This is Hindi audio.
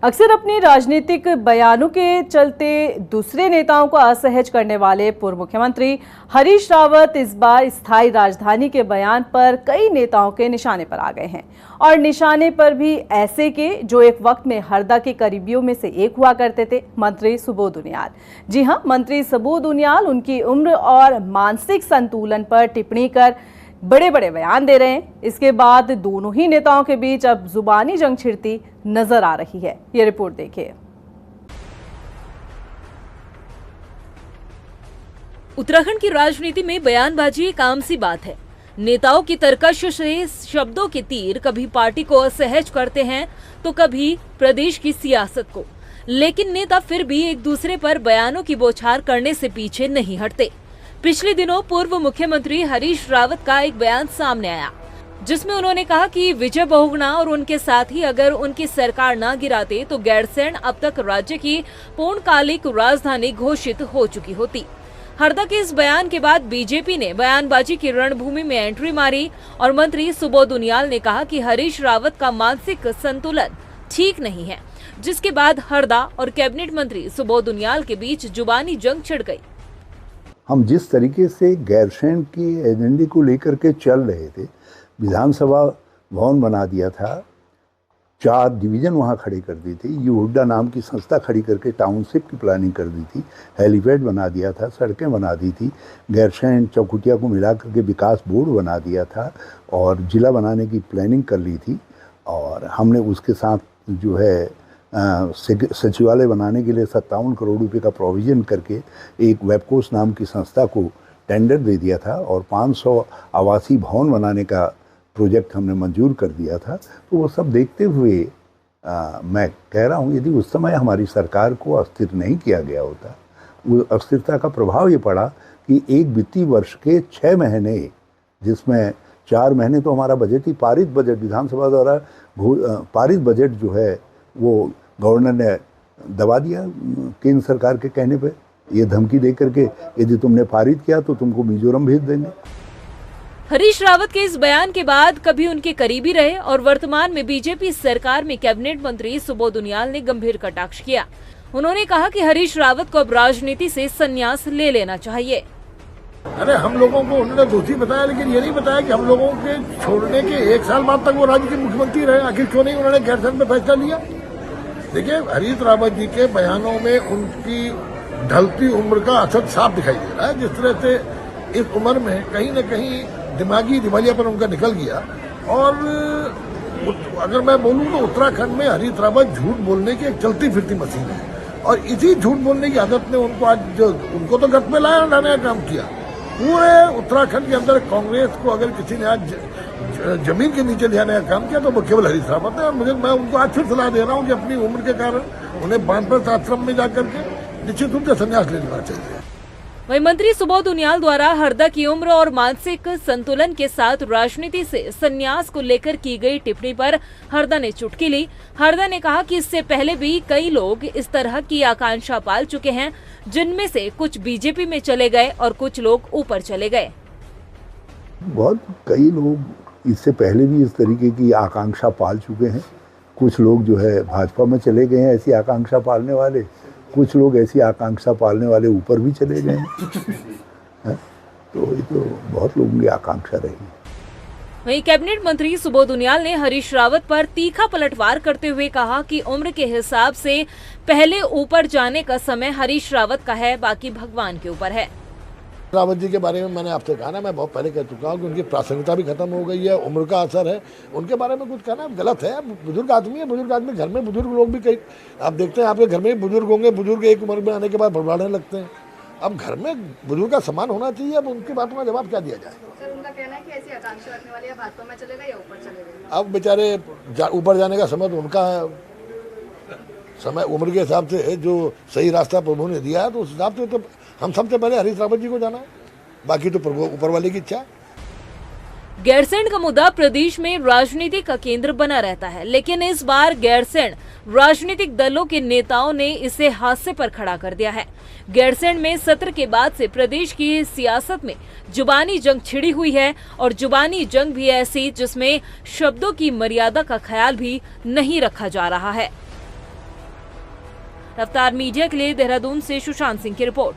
अक्सर अपने राजनीतिक बयानों के चलते दूसरे नेताओं को असहज करने वाले पूर्व मुख्यमंत्री हरीश रावत इस बार स्थायी राजधानी के बयान पर कई नेताओं के निशाने पर आ गए हैं और निशाने पर भी ऐसे के जो एक वक्त में हरदा के करीबियों में से एक हुआ करते थे, मंत्री सुबोध उनियाल। जी हां, मंत्री सुबोध उनियाल उनकी उम्र और मानसिक संतुलन पर टिप्पणी कर बड़े बड़े बयान दे रहे हैं। इसके बाद दोनों ही नेताओं के बीच अब जुबानी जंग छिड़ती नजर आ रही है। ये रिपोर्ट देखिए। उत्तराखंड की राजनीति में बयानबाजी एक आम सी बात है। नेताओं की तरकश से शब्दों के तीर कभी पार्टी को असहज करते हैं तो कभी प्रदेश की सियासत को, लेकिन नेता फिर भी एक दूसरे पर बयानों की बौछार करने से पीछे नहीं हटते। पिछले दिनों पूर्व मुख्यमंत्री हरीश रावत का एक बयान सामने आया जिसमें उन्होंने कहा कि विजय बहुगुणा और उनके साथी अगर उनकी सरकार न गिराते तो गैरसैंण अब तक राज्य की पूर्णकालिक राजधानी घोषित हो चुकी होती। हरदा के इस बयान के बाद बीजेपी ने बयानबाजी की रणभूमि में एंट्री मारी और मंत्री सुबोध उनियाल ने कहा कि हरीश रावत का मानसिक संतुलन ठीक नहीं है, जिसके बाद हरदा और कैबिनेट मंत्री सुबोध उनियाल के बीच जुबानी जंग छिड़ गई। हम जिस तरीके से गैरसैंण की एजेंडे को लेकर के चल रहे थे, विधानसभा भवन बना दिया था, 4 डिवीज़न वहाँ खड़े कर दी थी, ये हुड्डा नाम की संस्था खड़ी करके टाउनशिप की प्लानिंग कर दी थी, हेलीपैड बना दिया था, सड़कें बना दी थी, गैरसैंण चौखुटिया को मिला करके विकास बोर्ड बना दिया था और जिला बनाने की प्लानिंग कर ली थी। और हमने उसके साथ जो है सचिवालय बनाने के लिए 57 करोड़ रुपए का प्रोविज़न करके एक वेबकोस नाम की संस्था को टेंडर दे दिया था और 500 आवासीय भवन बनाने का प्रोजेक्ट हमने मंजूर कर दिया था। तो वो सब देखते हुए मैं कह रहा हूँ, यदि उस समय हमारी सरकार को अस्थिर नहीं किया गया होता, वो अस्थिरता का प्रभाव ये पड़ा कि एक वित्तीय वर्ष के 6 महीने, जिसमें 4 महीने तो हमारा बजट ही पारित बजट, विधानसभा द्वारा पारित बजट जो है वो गवर्नर ने दबा दिया केंद्र सरकार के कहने पे, ये धमकी दे करके यदि तुमने पारित किया तो तुमको मिजोरम भेज देंगे। हरीश रावत के इस बयान के बाद कभी उनके करीबी रहे और वर्तमान में बीजेपी सरकार में कैबिनेट मंत्री सुबोध उनियाल ने गंभीर कटाक्ष किया। उन्होंने कहा कि हरीश रावत को अब राजनीति से संन्यास ले लेना चाहिए। अरे हम लोगों को उन्होंने दोषी बताया, लेकिन ये नहीं बताया कि हम लोगों के छोड़ने के 1 साल बाद तक वो राज्य के मुख्यमंत्री रहे। आखिर क्यों नहीं उन्होंने गैरसैंण पे फैसला लिया? देखिए, हरीश रावत जी के बयानों में उनकी ढलती उम्र का असर साफ दिखाई दे रहा है। जिस तरह से इस उम्र में कहीं न कहीं दिमागी दिवालियापन उनका निकल गया। और अगर मैं बोलूं तो उत्तराखंड में हरीश रावत झूठ बोलने की एक चलती फिरती मशीन है और इसी झूठ बोलने की आदत ने उनको आज उनको तो गत में लाने का काम किया। पूरे उत्तराखंड के अंदर कांग्रेस को अगर किसी ने आज जमीन के नीचे ले आने का काम किया तो वो केवल हरीश रावत है। और मैं उनको आज फिर सलाह दे रहा हूँ कि अपनी उम्र के कारण उन्हें बानप्रस्थ आश्रम में जाकर के निश्चित रूप से संन्यास ले लेना चाहिए। वहीं मंत्री सुबोध उनियाल द्वारा हरदा की उम्र और मानसिक संतुलन के साथ राजनीति से संन्यास को लेकर की गई टिप्पणी पर हरदा ने चुटकी ली। हरदा ने कहा कि इससे पहले भी कई लोग इस तरह की आकांक्षा पाल चुके हैं, जिनमें से कुछ बीजेपी में चले गए और कुछ लोग ऊपर चले गए। बहुत कई लोग इससे पहले भी इस तरीके की आकांक्षा पाल चुके हैं। कुछ लोग जो है भाजपा में चले गए हैं ऐसी आकांक्षा पालने वाले, कुछ लोग ऐसी आकांक्षा पालने वाले ऊपर भी चले गए हैं। तो ये तो बहुत लोगों की आकांक्षा रही। वहीं कैबिनेट मंत्री सुबोध उनियाल ने हरीश रावत पर तीखा पलटवार करते हुए कहा कि उम्र के हिसाब से पहले ऊपर जाने का समय हरीश रावत का है, बाकी भगवान के ऊपर है। रावत जी के बारे में मैंने आपसे कहा ना, मैं बहुत पहले कह चुका हूँ कि उनकी प्रासंगिकता भी खत्म हो गई है, उम्र का असर है। उनके बारे में कुछ कहना गलत है। बुजुर्ग आदमी है, बुजुर्ग आदमी, घर में बुजुर्ग लोग भी कई आप देखते हैं, आपके घर में बुजुर्ग होंगे, बुजुर्ग एक उम्र में आने के बाद बड़बड़ाने लगते हैं। अब घर में बुजुर्ग का सम्मान होना चाहिए। अब उनकी बातों का जवाब क्या दिया जाए? सर, उनका कहना है कि ऐसी आकांक्षा रखने वाले भाजपा में चले गए या ऊपर चले गए। अब बेचारे ऊपर जाने का समय तो उनका है, समय उम्र के हिसाब से जो सही रास्ता प्रभु ने दिया है तो उस हिसाब से तो हम सबसे पहले हरीश रावत जी को जाना है, बाकी तो ऊपर वाले की इच्छा। गैरसैंण का मुद्दा प्रदेश में राजनीति का केंद्र बना रहता है, लेकिन इस बार गैरसैंण राजनीतिक दलों के नेताओं ने इसे हादसे पर खड़ा कर दिया है। गैरसैंण में सत्र के बाद से प्रदेश की सियासत में जुबानी जंग छिड़ी हुई है और जुबानी जंग भी ऐसी जिसमें शब्दों की मर्यादा का ख्याल भी नहीं रखा जा रहा है। रफ्तार मीडिया के लिए देहरादून से सुशांत सिंह की रिपोर्ट।